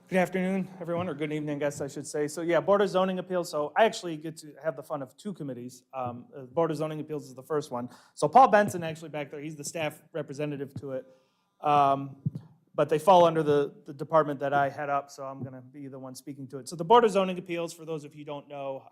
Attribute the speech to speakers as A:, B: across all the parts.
A: Good afternoon, everyone, or good evening, I guess I should say. So yeah, Board of Zoning Appeals. So I actually get to have the fun of two committees. Board of Zoning Appeals is the first one. So Paul Benson actually back there, he's the staff representative to it. But they fall under the department that I head up, so I'm gonna be the one speaking to it. So the Board of Zoning Appeals, for those of you who don't know,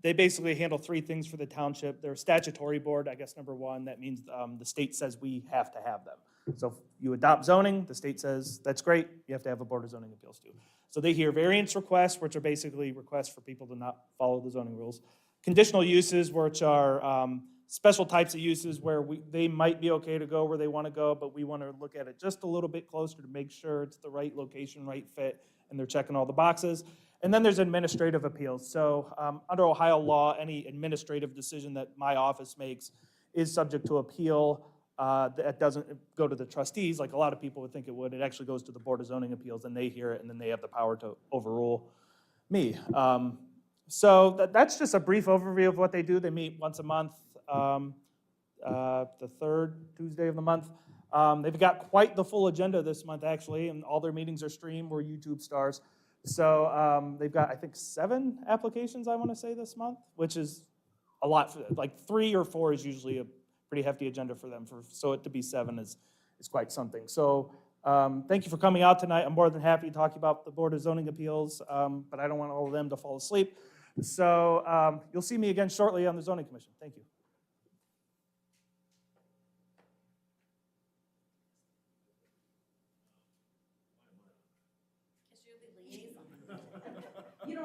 A: they basically handle three things for the township. They're a statutory board, I guess, number one. That means the state says we have to have them. So if you adopt zoning, the state says, that's great, you have to have a Board of Zoning Appeals too. So they hear variance requests, which are basically requests for people to not follow the zoning rules. Conditional uses, which are special types of uses where they might be okay to go where they want to go, but we want to look at it just a little bit closer to make sure it's the right location, right fit, and they're checking all the boxes. And then there's administrative appeals. So under Ohio law, any administrative decision that my office makes is subject to appeal. That doesn't go to the trustees like a lot of people would think it would. It actually goes to the Board of Zoning Appeals, and they hear it, and then they have the power to overrule me. So that's just a brief overview of what they do. They meet once a month, the third Tuesday of the month. They've got quite the full agenda this month, actually, and all their meetings are streamed. We're YouTube stars. So they've got, I think, 7 applications, I want to say, this month, which is a lot. Like 3 or 4 is usually a pretty hefty agenda for them. So it to be 7 is quite something. So thank you for coming out tonight. I'm more than happy to talk about the Board of Zoning Appeals, but I don't want all of them to fall asleep. So you'll see me again shortly on the Zoning Commission. Thank you.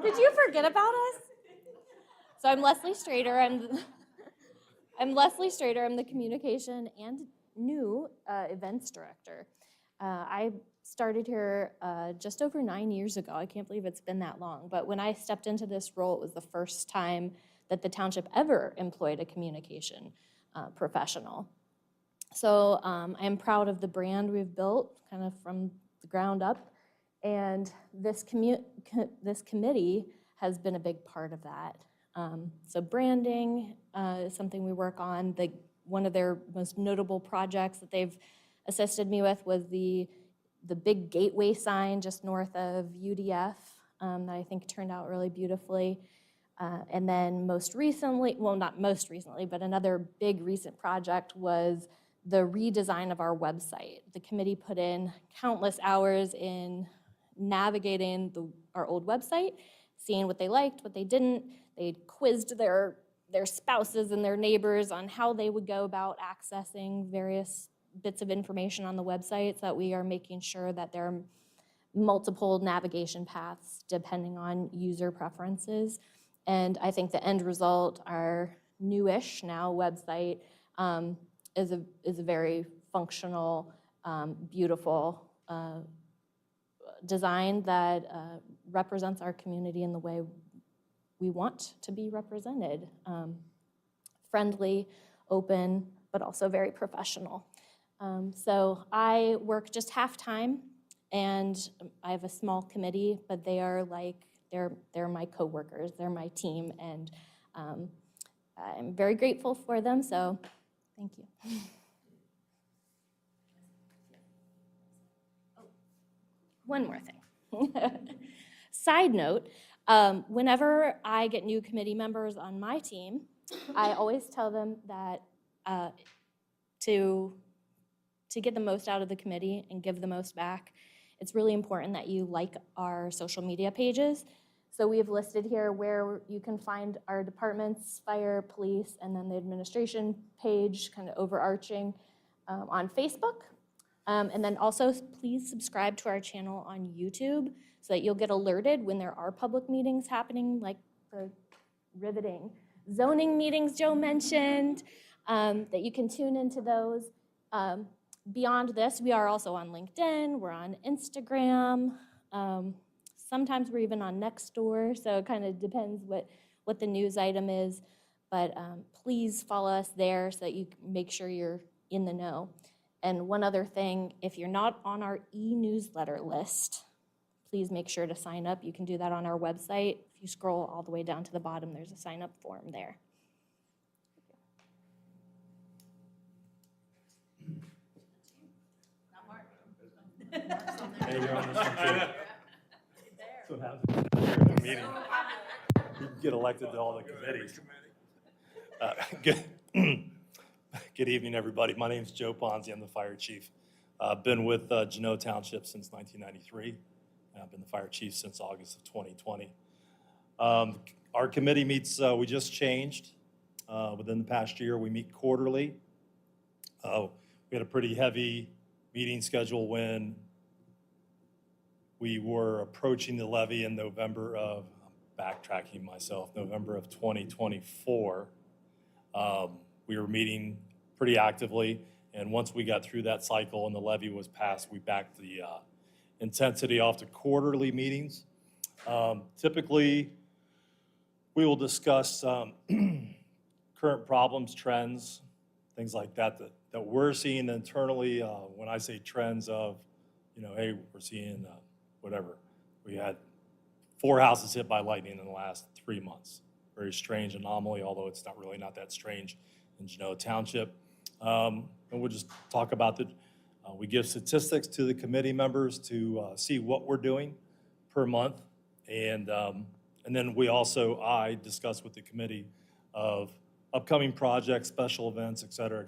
B: Did you forget about us? So I'm Leslie Strader. I'm Leslie Strader. I'm the communication and new events director. I started here just over 9 years ago. I can't believe it's been that long. But when I stepped into this role, it was the first time that the township ever employed a communication professional. So I am proud of the brand we've built kind of from the ground up. And this committee has been a big part of that. So branding is something we work on. One of their most notable projects that they've assisted me with was the big gateway sign just north of UDF that I think turned out really beautifully. And then most recently, well, not most recently, but another big recent project was the redesign of our website. The committee put in countless hours in navigating our old website, seeing what they liked, what they didn't. They quizzed their spouses and their neighbors on how they would go about accessing various bits of information on the website so that we are making sure that there are multiple navigation paths depending on user preferences. And I think the end result, our newish now website, is a very functional, beautiful design that represents our community in the way we want to be represented. Friendly, open, but also very professional. So I work just half-time, and I have a small committee, but they are like, they're my coworkers, they're my team, and I'm very grateful for them, so thank you. One more thing. Side note, whenever I get new committee members on my team, I always tell them that to get the most out of the committee and give the most back, it's really important that you like our social media pages. So we have listed here where you can find our departments, fire, police, and then the administration page, kind of overarching, on Facebook. And then also, please subscribe to our channel on YouTube so that you'll get alerted when there are public meetings happening, like the riveting zoning meetings Joe mentioned, that you can tune into those. Beyond this, we are also on LinkedIn, we're on Instagram, sometimes we're even on Nextdoor, so it kind of depends what the news item is, but please follow us there so that you make sure you're in the know. And one other thing, if you're not on our e-newsletter list, please make sure to sign up. You can do that on our website. If you scroll all the way down to the bottom, there's a sign-up form there.
C: Hey, you're on this one too. That's what happens during the meeting. You can get elected to all the committees. Good, good evening, everybody. My name is Joe Ponzi. I'm the fire chief. I've been with Genoa Township since 1993. And I've been the fire chief since August of 2020. Our committee meets, we just changed within the past year. We meet quarterly. We had a pretty heavy meeting schedule when we were approaching the levy in November of, I'm backtracking myself, November of 2024. We were meeting pretty actively, and once we got through that cycle and the levy was passed, we backed the intensity off to quarterly meetings. Typically, we will discuss current problems, trends, things like that we're seeing internally. When I say trends of, hey, we're seeing whatever. We had 4 houses hit by lightning in the last 3 months. Very strange anomaly, although it's not that strange in Genoa Township. And we'll just talk about we give statistics to the committee members to see what we're doing per month. And then I discuss with the committee of upcoming projects, special events, et cetera,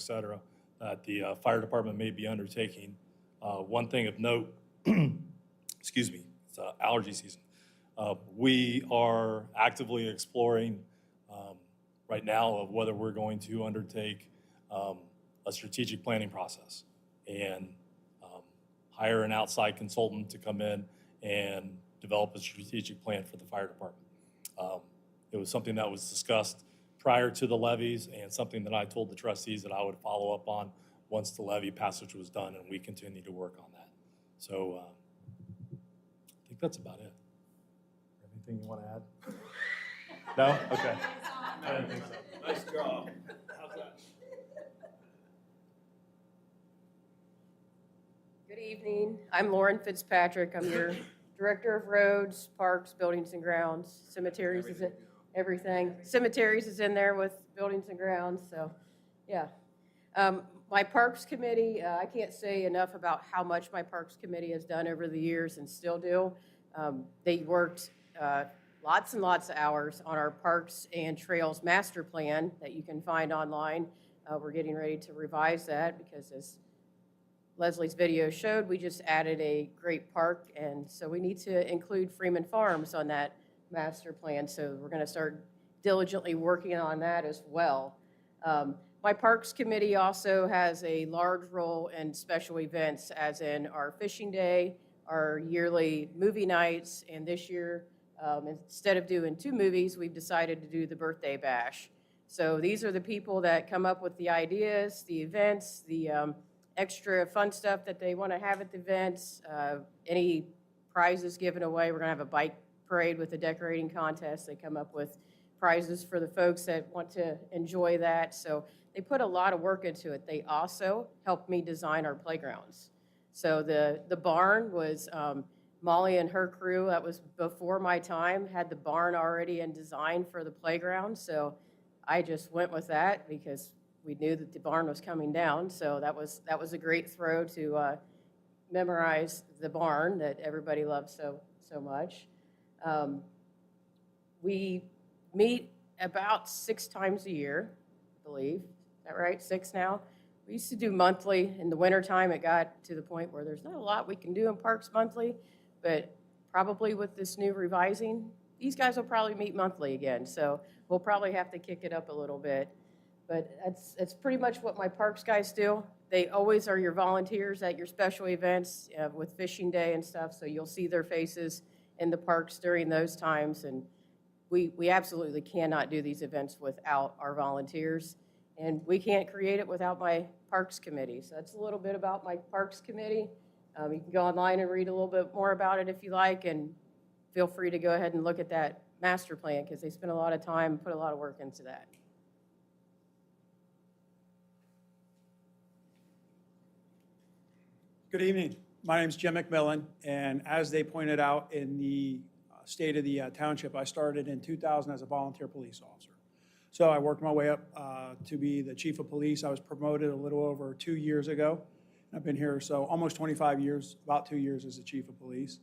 C: that the fire department may be undertaking. One thing of note, excuse me, it's allergy season. We are actively exploring right now of whether we're going to undertake a strategic planning process and hire an outside consultant to come in and develop a strategic plan for the fire department. It was something that was discussed prior to the levies and something that I told the trustees that I would follow up on once the levy passage was done, and we continue to work on that. So I think that's about it. Anything you want to add? No? Okay. I didn't think so.
D: Nice job. How's that?
E: Good evening. I'm Lauren Fitzpatrick. I'm your Director of Roads, Parks, Buildings and Grounds. Cemeteries is it? Everything. Cemeteries is in there with Buildings and Grounds, so yeah. My Parks Committee, I can't say enough about how much my Parks Committee has done over the years and still do. They worked lots and lots of hours on our Parks and Trails Master Plan that you can find online. We're getting ready to revise that because, as Leslie's video showed, we just added a great park, and so we need to include Freeman Farms on that master plan. So we're going to start diligently working on that as well. My Parks Committee also has a large role in special events, as in our fishing day, our yearly movie nights, and this year, instead of doing 2 movies, we've decided to do the birthday bash. So these are the people that come up with the ideas, the events, the extra fun stuff that they want to have at the events, any prizes given away. We're going to have a bike parade with a decorating contest. They come up with prizes for the folks that want to enjoy that. So they put a lot of work into it. They also helped me design our playgrounds. So the barn was Molly and her crew, that was before my time, had the barn already in design for the playground. So I just went with that because we knew that the barn was coming down. So that was a great throw to memorize the barn that everybody loves so much. We meet about 6 times a year, I believe. Is that right? 6 now? We used to do monthly. In the wintertime, it got to the point where there's not a lot we can do in parks monthly, but probably with this new revising, these guys will probably meet monthly again. So we'll probably have to kick it up a little bit. But that's pretty much what my parks guys do. They always are your volunteers at your special events with fishing day and stuff, so you'll see their faces in the parks during those times. And we absolutely cannot do these events without our volunteers. And we can't create it without my Parks Committee. So that's a little bit about my Parks Committee. You can go online and read a little bit more about it if you like, and feel free to go ahead and look at that master plan because they spent a lot of time, put a lot of work into that.
D: Good evening. My name is Jim McMillan, and as they pointed out in the state of the township, I started in 2000 as a volunteer police officer. So I worked my way up to be the chief of police. I was promoted a little over 2 years ago. I've been here so almost 25 years, about 2 years as the chief of police.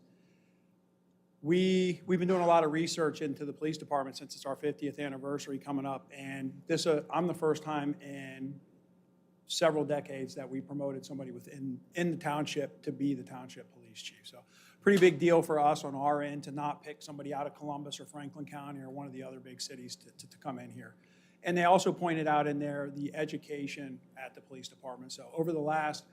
D: we've been doing a lot of research into the police department since it's our 50th anniversary coming up, and I'm the first time in several decades that we promoted somebody in the township to be the township police chief. So pretty big deal for us on our end to not pick somebody out of Columbus or Franklin County or one of the other big cities to come in here. And they also pointed out in there the education at the police department. So over the last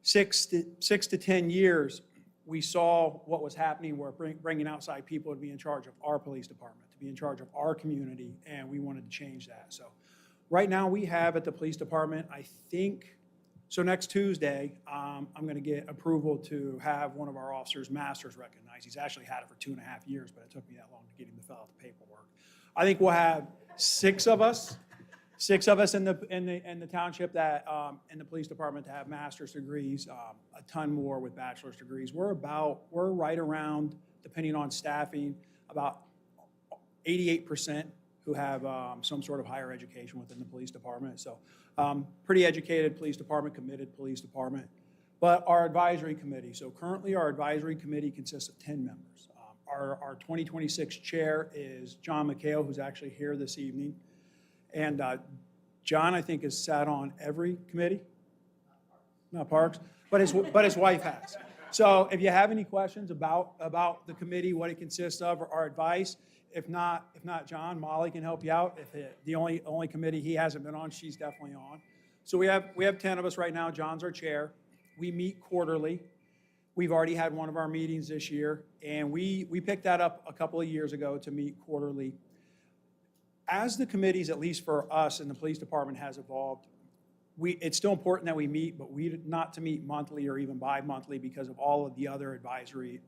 D: 6 to 10 years, we saw what was happening where bringing outside people to be in charge of our police department, to be in charge of our community, and we wanted to change that. So right now we have at the police department, I think, so next Tuesday, I'm going to get approval to have one of our officers' masters recognized. He's actually had it for 2.5 years, but it took me that long to get him to fill out the paperwork. I think we'll have 6 of us in the township that in the police department to have master's degrees, a ton more with bachelor's degrees. We're right around, depending on staffing, about 88% who have some sort of higher education within the police department. So pretty educated police department, committed police department. But our advisory committee, so currently our advisory committee consists of 10 members. Our 2026 chair is John McHale, who's actually here this evening. And John, I think, has sat on every committee, not Parks, but his wife has. So if you have any questions about the committee, what it consists of, or our advice, if not John, Molly can help you out. The only committee he hasn't been on, she's definitely on. So we have 10 of us right now. John's our chair. We meet quarterly. We've already had one of our meetings this year, and we picked that up a couple of years ago to meet quarterly. As the committees, at least for us in the police department, has evolved, it's still important that we meet, but not to meet monthly or even bi-monthly because of all of the other advisory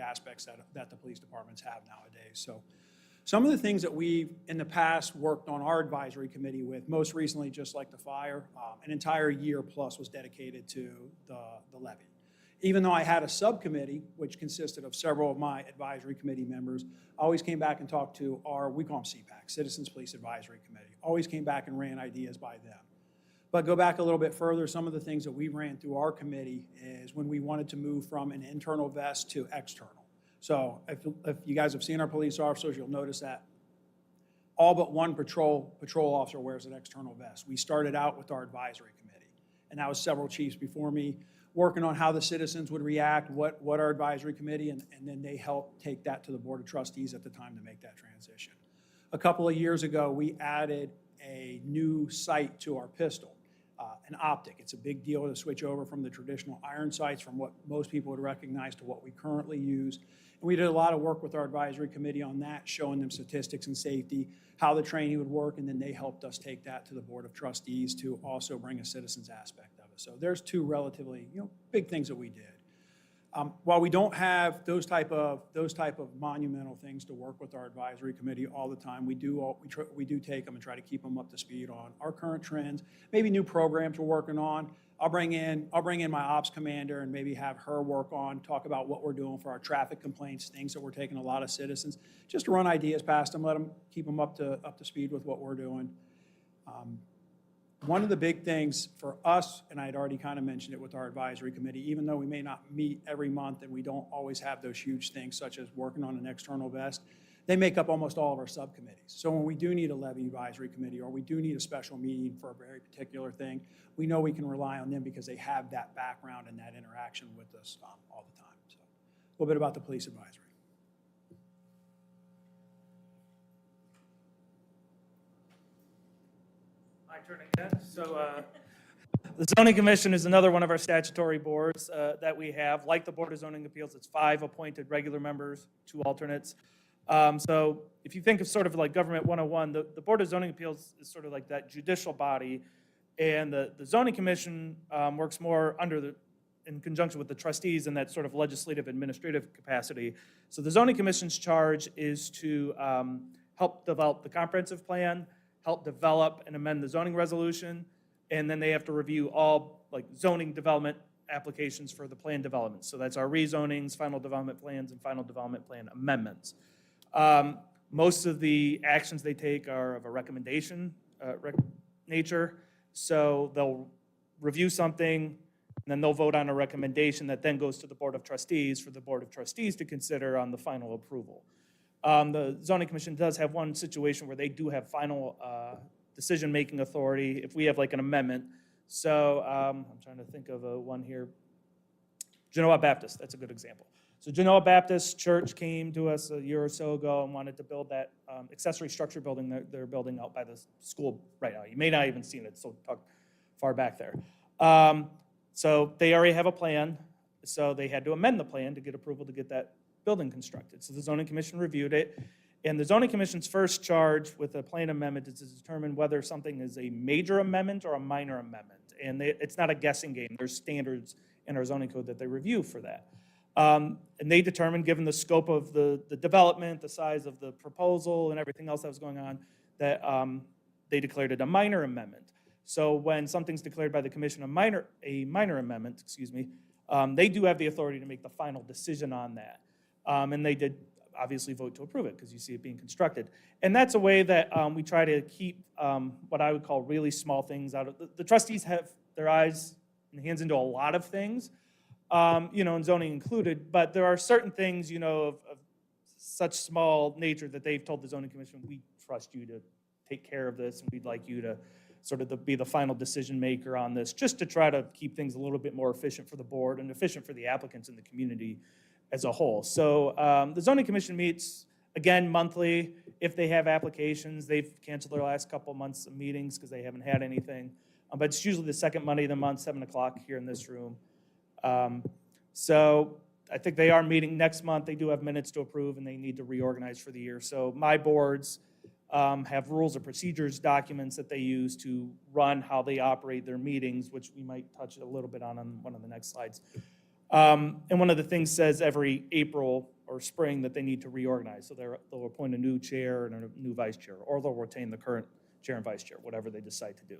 D: aspects that the police departments have nowadays. So some of the things that we've in the past worked on our advisory committee with, most recently, just like the fire, an entire year plus was dedicated to the levy. Even though I had a subcommittee, which consisted of several of my advisory committee members, I always came back and talked to we call them CPAC, Citizens Police Advisory Committee. Always came back and ran ideas by them. But go back a little bit further, some of the things that we ran through our committee is when we wanted to move from an internal vest to external. So if you guys have seen our police officers, you'll notice that all but one patrol officer wears an external vest. We started out with our advisory committee, and that was several chiefs before me, working on how the citizens would react, what our advisory committee, and then they helped take that to the Board of Trustees at the time to make that transition. A couple of years ago, we added a new sight to our pistol, an optic. It's a big deal to switch over from the traditional iron sights from what most people would recognize to what we currently use. And we did a lot of work with our advisory committee on that, showing them statistics and safety, how the training would work, and then they helped us take that to the Board of Trustees to also bring a citizens aspect of it. So there's 2 relatively, big things that we did. While we don't have those type of monumental things to work with our advisory committee all the time, we do take them and try to keep them up to speed on our current trends, maybe new programs we're working on. I'll bring in my ops commander and maybe have her talk about what we're doing for our traffic complaints, things that we're taking a lot of citizens, just to run ideas past them, keep them up to speed with what we're doing. One of the big things for us, and I had already kind of mentioned it with our advisory committee, even though we may not meet every month and we don't always have those huge things such as working on an external vest, they make up almost all of our subcommittees. So when we do need a levy advisory committee or we do need a special meeting for a very particular thing, we know we can rely on them because they have that background and that interaction with us all the time. So a little bit about the police advisory.
A: My turn again. So the Zoning Commission is another one of our statutory boards that we have. Like the Board of Zoning Appeals, it's 5 appointed regular members, 2 alternates. So if you think of sort of like Government 101, the Board of Zoning Appeals is sort of like that judicial body, and the Zoning Commission works more in conjunction with the trustees in that sort of legislative administrative capacity. So the Zoning Commission's charge is to help develop the comprehensive plan, help develop and amend the zoning resolution, and then they have to review all like zoning development applications for the plan development. So that's our rezonings, final development plans, and final development plan amendments. Most of the actions they take are of a recommendation nature. So they'll review something, And then they'll vote on a recommendation that then goes to the Board of Trustees for the Board of Trustees to consider on the final approval. The zoning commission does have one situation where they do have final decision-making authority if we have like an amendment. So I'm trying to think of one here. Genoa Baptist, that's a good example. So Genoa Baptist Church came to us a year or so ago and wanted to build that accessory structure building they're building out by the school right now. You may not even seen it, so talk far back there. So they already have a plan, so they had to amend the plan to get approval to get that building constructed. So the zoning commission reviewed it, and the zoning commission's first charge with a plan amendment is to determine whether something is a major amendment or a minor amendment. And it's not a guessing game. There's standards in our zoning code that they review for that. And they determined, given the scope of the development, the size of the proposal, and everything else that was going on, that they declared it a minor amendment. So when something's declared by the commission a minor amendment, they do have the authority to make the final decision on that. And they did obviously vote to approve it because you see it being constructed. And that's a way that we try to keep what I would call really small things out of, the trustees have their eyes and hands into a lot of things, and zoning included, but there are certain things, of such small nature that they've told the zoning commission, we trust you to take care of this, and we'd like you to sort of be the final decision maker on this, just to try to keep things a little bit more efficient for the board and efficient for the applicants and the community as a whole. So the zoning commission meets, again, monthly. If they have applications, they've canceled their last couple months of meetings because they haven't had anything. But it's usually the second Monday of the month, 7 o'clock here in this room. So I think they are meeting next month. They do have minutes to approve, and they need to reorganize for the year. So my boards have rules of procedures documents that they use to run how they operate their meetings, which we might touch a little bit on one of the next slides. And one of the things says every April or spring that they need to reorganize. So they'll appoint a new chair and a new vice chair, or they'll retain the current chair and vice chair, whatever they decide to do.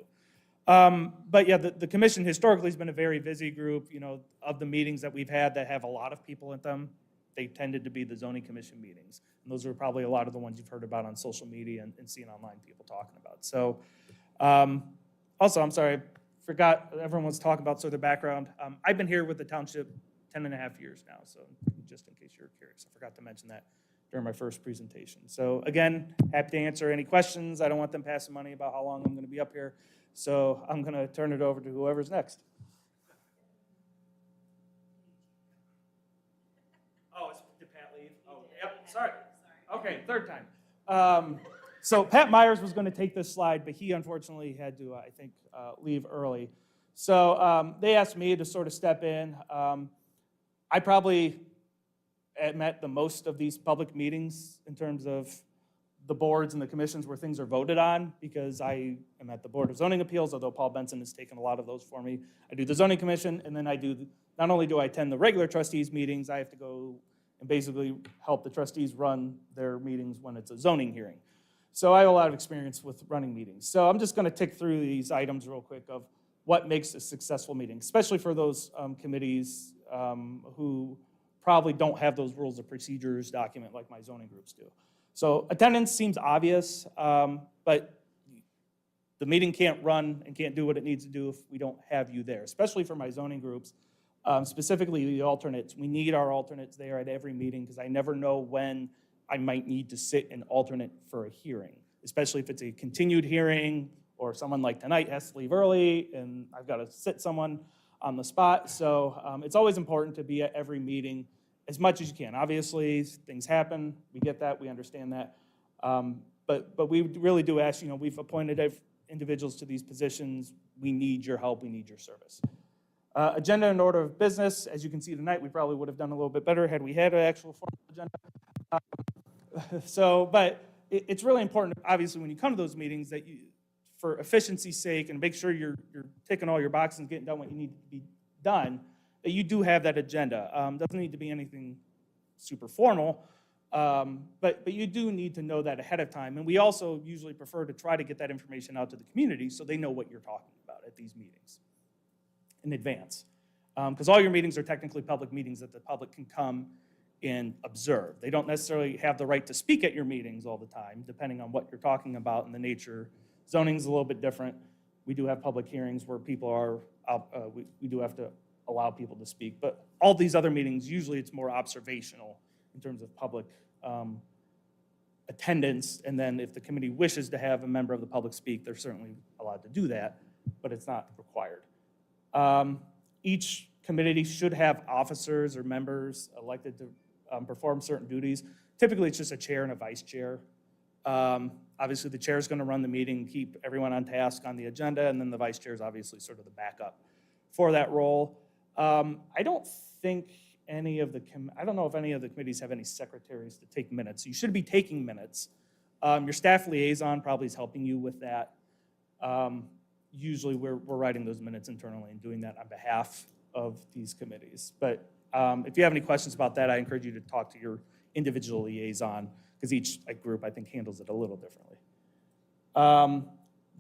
A: But yeah, the commission historically has been a very busy group. Of the meetings that we've had that have a lot of people at them, they tended to be the zoning commission meetings. And those are probably a lot of the ones you've heard about on social media and seen online people talking about. So also, I'm sorry, I forgot, everyone was talking about sort of their background. I've been here with the township 10 and a half years now, so just in case you're curious, I forgot to mention that during my first presentation. So again, happy to answer any questions. I don't want them passing money about how long I'm going to be up here. So I'm going to turn it over to whoever's next. Oh, did Pat leave? Oh, yep, sorry. Okay, third time. So Pat Myers was going to take this slide, but he unfortunately had to, I think, leave early. So they asked me to sort of step in. I probably am at the most of these public meetings in terms of the boards and the commissions where things are voted on, because I am at the Board of Zoning Appeals, although Paul Benson has taken a lot of those for me. I do the Zoning Commission, and then not only do I attend the regular trustees meetings, I have to go and basically help the trustees run their meetings when it's a zoning hearing. So I have a lot of experience with running meetings. So I'm just going to tick through these items real quick of what makes a successful meeting, especially for those committees who probably don't have those rules of procedures document like my zoning groups do. So attendance seems obvious, but the meeting can't run and can't do what it needs to do if we don't have you there, especially for my zoning groups, specifically the alternates. We need our alternates there at every meeting because I never know when I might need to sit an alternate for a hearing, especially if it's a continued hearing or someone like tonight has to leave early and I've got to sit someone on the spot. So it's always important to be at every meeting as much as you can. Obviously, things happen. We get that. We understand that. But we really do ask, we've appointed individuals to these positions. We need your help. We need your service. Agenda and order of business. As you can see tonight, we probably would have done a little bit better had we had an actual formal agenda. But it's really important, obviously, when you come to those meetings that you, for efficiency's sake and make sure you're ticking all your boxes and getting done what you need to be done, that you do have that agenda. Doesn't need to be anything super formal, but you do need to know that ahead of time. And we also usually prefer to try to get that information out to the community so they know what you're talking about at these meetings in advance. Because all your meetings are technically public meetings that the public can come and observe. They don't necessarily have the right to speak at your meetings all the time, depending on what you're talking about and the nature. Zoning's a little bit different. We do have public hearings where people are, we do have to allow people to speak. But all these other meetings, usually it's more observational in terms of public attendance. And then if the committee wishes to have a member of the public speak, they're certainly allowed to do that, but it's not required. Each committee should have officers or members elected to perform certain duties. Typically, it's just a chair and a vice chair. Obviously, the chair is going to run the meeting, keep everyone on task on the agenda, and then the vice chair is obviously sort of the backup for that role. I don't know if any of the committees have any secretaries to take minutes. You should be taking minutes. Your staff liaison probably is helping you with that. Usually, we're writing those minutes internally and doing that on behalf of these committees. But if you have any questions about that, I encourage you to talk to your individual liaison, because each group, I think, handles it a little differently.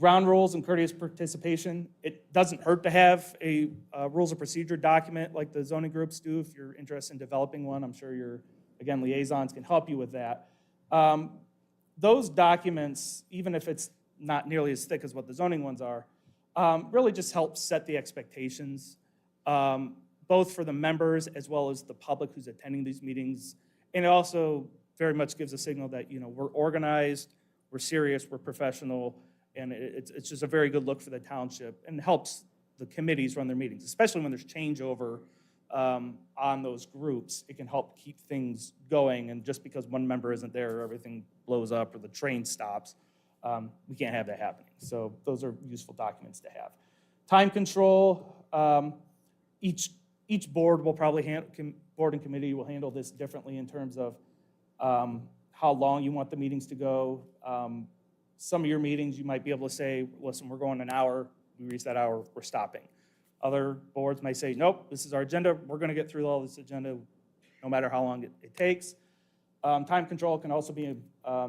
A: Ground rules and courteous participation. It doesn't hurt to have a rules of procedure document like the zoning groups do. If you're interested in developing one, I'm sure your, again, liaisons can help you with that. Those documents, even if it's not nearly as thick as what the zoning ones are, really just help set the expectations, both for the members as well as the public who's attending these meetings. And it also very much gives a signal that, you know, we're organized, we're serious, we're professional, and it's just a very good look for the township and helps the committees run their meetings, especially when there's changeover on those groups. It can help keep things going, and just because one member isn't there, everything blows up or the train stops. We can't have that happening. So those are useful documents to have. Time control. Each board will probably board and committee will handle this differently in terms of how long you want the meetings to go. Some of your meetings, you might be able to say, listen, we're going an hour. We reach that hour, we're stopping. Other boards may say, nope, this is our agenda. We're going to get through all this agenda no matter how long it takes. Time control can also be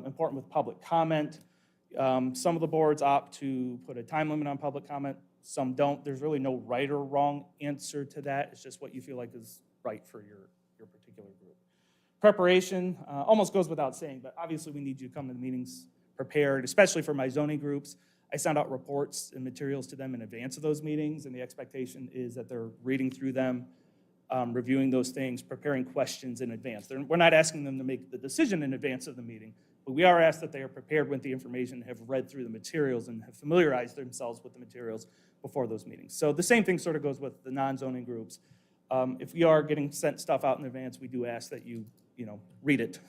A: important with public comment. Some of the boards opt to put a time limit on public comment. Some don't. There's really no right or wrong answer to that. It's just what you feel like is right for your particular group. Preparation almost goes without saying, but obviously we need you to come to the meetings prepared, especially for my zoning groups. I send out reports and materials to them in advance of those meetings, and the expectation is that they're reading through them, reviewing those things, preparing questions in advance. We're not asking them to make the decision in advance of the meeting, but we are asked that they are prepared with the information, have read through the materials, and have familiarized themselves with the materials before those meetings. So the same thing sort of goes with the non-zoning groups. If we are getting sent stuff out in advance, we do ask that you read it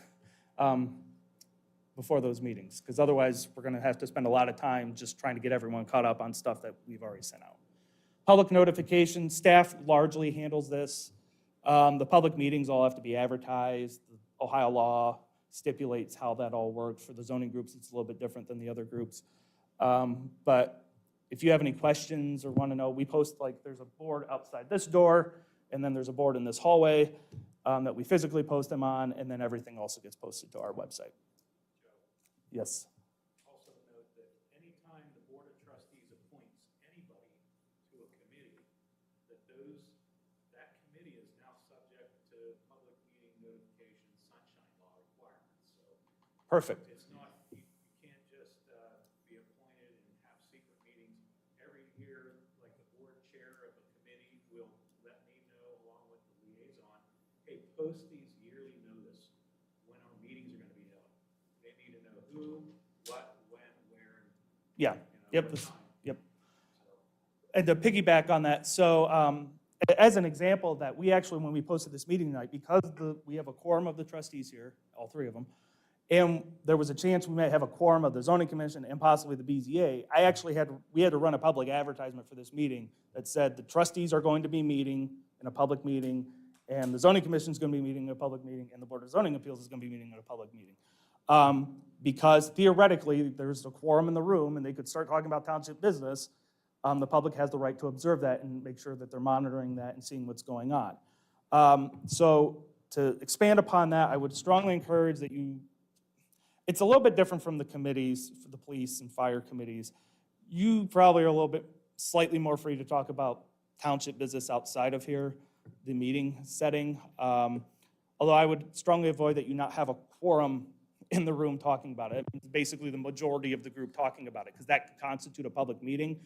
A: before those meetings, because otherwise we're going to have to spend a lot of time just trying to get everyone caught up on stuff that we've already sent out. Public notification, staff largely handles this. The public meetings all have to be advertised. The Ohio law stipulates how that all works. For the zoning groups, it's a little bit different than the other groups. But if you have any questions or want to know, we post, there's a board outside this door, and then there's a board in this hallway that we physically post them on, and then everything also gets posted to our website. Yes.
D: Also note that anytime the Board of Trustees appoints anybody to a committee, that committee is now subject to public meeting notification sunshine law requirements. So
A: Perfect.
D: it's not, you can't just be appointed and have secret meetings. Every year, like the board chair of a committee will let me know along with the liaison, hey, post these yearly notice when our meetings are going to be held. They need to know who, what, when, where, and
A: Yeah. Yep.
D: what time.
A: Yep. And to piggyback on that, so as an example of that, we actually, when we posted this meeting tonight, because we have a quorum of the trustees here, all three of them, and there was a chance we might have a quorum of the zoning commission and possibly the BZA, we had to run a public advertisement for this meeting that said the trustees are going to be meeting in a public meeting, and the zoning commission is going to be meeting in a public meeting, and the Board of Zoning Appeals is going to be meeting in a public meeting. Because theoretically, there's a quorum in the room, and they could start talking about township business. The public has the right to observe that and make sure that they're monitoring that and seeing what's going on. So to expand upon that, I would strongly encourage that it's a little bit different from the committees, for the police and fire committees. You probably are a little bit slightly more free to talk about township business outside of here, the meeting setting. Although I would strongly avoid that you not have a quorum in the room talking about it. Basically the majority of the group talking about it, because that could constitute a public meeting.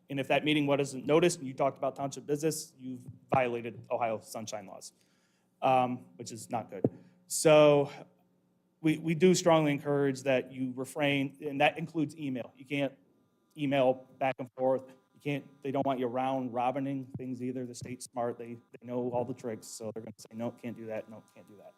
A: And if that meeting wasn't noticed and you talked about township business, you've violated Ohio sunshine laws, which is not good. So we do strongly encourage that you refrain, and that includes email. You can't email back and forth. You can't, they don't want you round robining things either. The state's smart, they know all the tricks, so they're gonna say, no, can't do that, no, can't do that.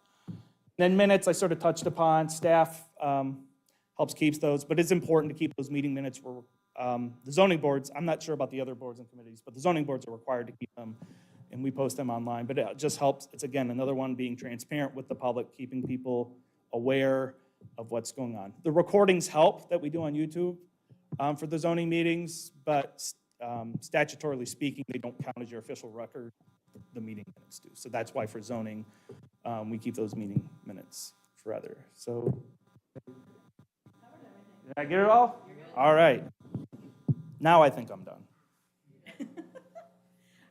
A: Then minutes, I sort of touched upon, staff helps keeps those, but it's important to keep those meeting minutes for the zoning boards. I'm not sure about the other boards and committees, but the zoning boards are required to keep them, and we post them online, but it just helps. It's, again, another one, being transparent with the public, keeping people aware of what's going on. The recordings help that we do on YouTube for the zoning meetings, but statutorily speaking, they don't count as your official record. The meeting minutes do. So that's why for zoning, we keep those meeting minutes forever. So, did I get it all? All right. Now I think I'm done.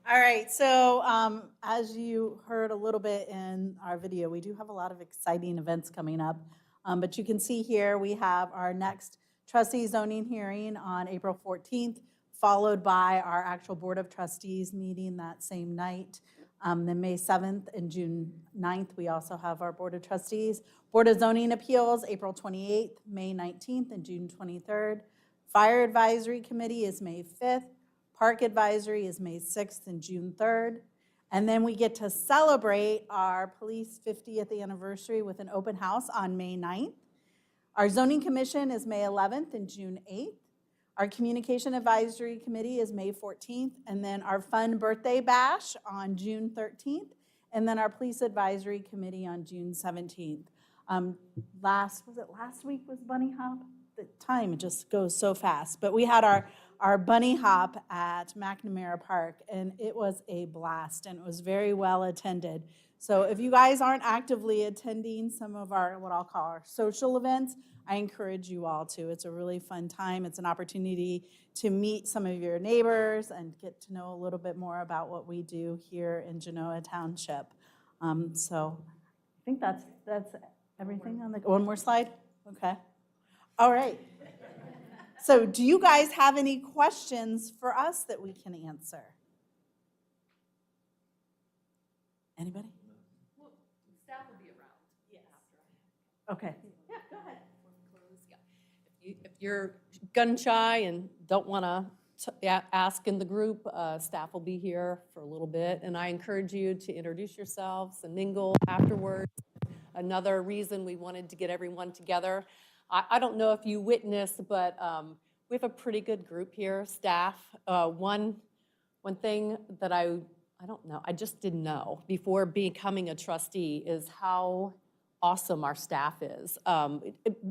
F: All right, so as you heard a little bit in our video, we do have a lot of exciting events coming up. But you can see here, we have our next trustee zoning hearing on April 14th, followed by our actual Board of Trustees meeting that same night. Then May 7th and June 9th, we also have our Board of Trustees. Board of Zoning Appeals, April 28th, May 19th, and June 23rd. Fire Advisory Committee is May 5th. Park Advisory is May 6th and June 3rd. And then we get to celebrate our police 50th anniversary with an open house on May 9th. Our Zoning Commission is May 11th and June 8th. Our Communication Advisory Committee is May 14th. And then our Fun Birthday Bash on June 13th. And then our Police Advisory Committee on June 17th. Last week was Bunny Hop? The time just goes so fast. But we had our bunny hop at McNamara Park, and it was a blast, and it was very well attended. So if you guys aren't actively attending some of our, what I'll call our social events, I encourage you all to. It's a really fun time. It's an opportunity to meet some of your neighbors and get to know a little bit more about what we do here in Genoa Township. So I think that's everything on the, one more slide? Okay. All right. So do you guys have any questions for us that we can answer? Anybody?
G: Well, staff will be around.
F: Yes.
G: After.
F: Okay. Yeah, go ahead.
G: Yeah. If you're gun shy and don't want to ask in the group, staff will be here for a little bit. And I encourage you to introduce yourselves and mingle afterwards. Another reason we wanted to get everyone together. I don't know if you witnessed, but we have a pretty good group here, staff. One thing that I don't know, I just didn't know before becoming a trustee is how awesome our staff is.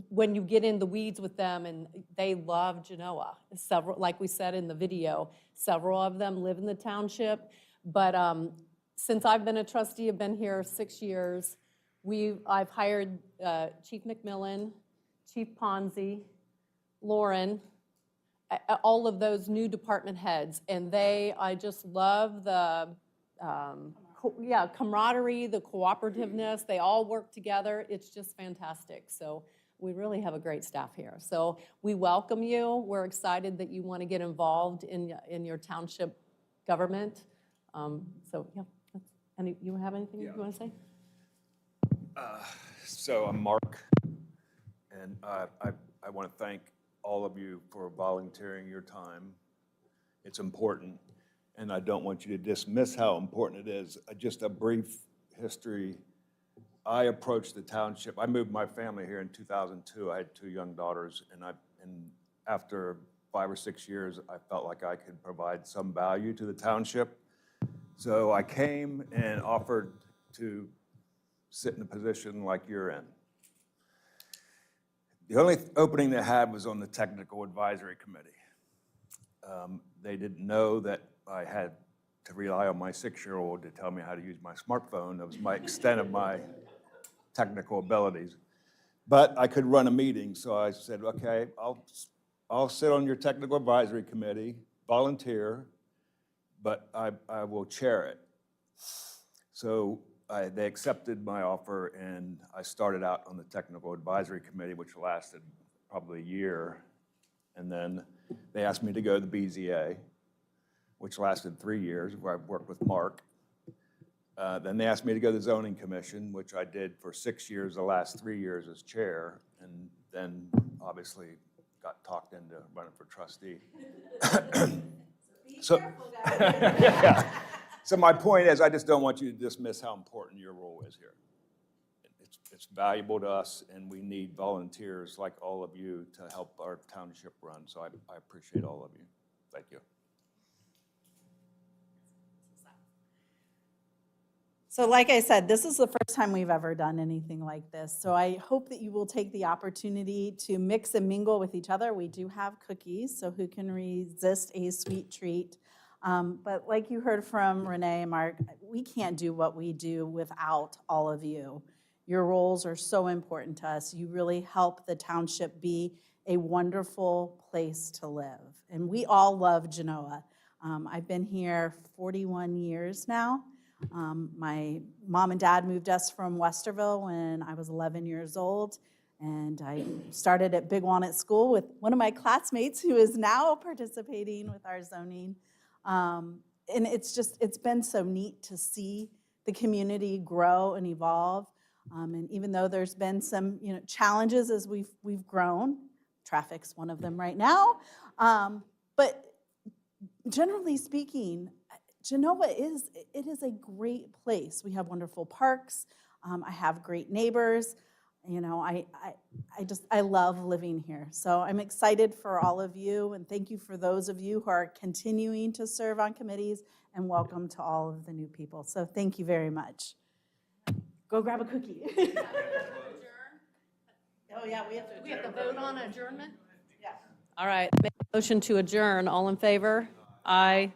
G: When you get in the weeds with them, and they love Genoa. Several, like we said in the video, several of them live in the township. But since I've been a trustee, I've been here 6 years. I've hired Chief McMillan, Chief Ponzi, Lauren, all of those new department heads, and I just love the camaraderie, the cooperativeness. They all work together. It's just fantastic. So we really have a great staff here. So we welcome you. We're excited that you want to get involved in your township government. So yeah, you have anything you want to say?
H: So I'm Mark, and I want to thank all of you for volunteering your time. It's important, and I don't want you to dismiss how important it is. Just a brief history. I approached the township. I moved my family here in 2002. I had 2 young daughters, and after 5 or 6 years, I felt like I could provide some value to the township. So I came and offered to sit in a position like you're in. The only opening they had was on the Technical Advisory Committee. They didn't know that I had to rely on my 6-year-old to tell me how to use my smartphone. That was my extent of my technical abilities. But I could run a meeting, so I said, okay, I'll sit on your Technical Advisory Committee, volunteer, but I will chair it. So they accepted my offer, and I started out on the Technical Advisory Committee, which lasted probably a year. And then they asked me to go to the BZA, which lasted 3 years, where I worked with Mark. Then they asked me to go to the zoning commission, which I did for 6 years, the last 3 years as chair, and then obviously got talked into running for trustee. So, yeah. So my point is, I just don't want you to dismiss how important your role is here. It's valuable to us, and we need volunteers like all of you to help our township run. So I appreciate all of you. Thank you.
F: So like I said, this is the first time we've ever done anything like this. So I hope that you will take the opportunity to mix and mingle with each other. We do have cookies, so who can resist a sweet treat? But like you heard from Renee and Mark, we can't do what we do without all of you. Your roles are so important to us. You really help the township be a wonderful place to live. And we all love Genoa. I've been here 41 years now. My mom and dad moved us from Westerville when I was 11 years old, and I started at Big Walnut School with one of my classmates who is now participating with our zoning. And it's been so neat to see the community grow and evolve. And even though there's been some challenges as we've grown, traffic's one of them right now, but generally speaking, Genoa is a great place. We have wonderful parks. I have great neighbors. I love living here. So I'm excited for all of you, and thank you for those of you who are continuing to serve on committees, and welcome to all of the new people. So thank you very much. Go grab a cookie. Oh yeah, we have to
G: vote on adjournment?
F: Yeah.
G: All right, make a motion to adjourn. All in favor? Aye.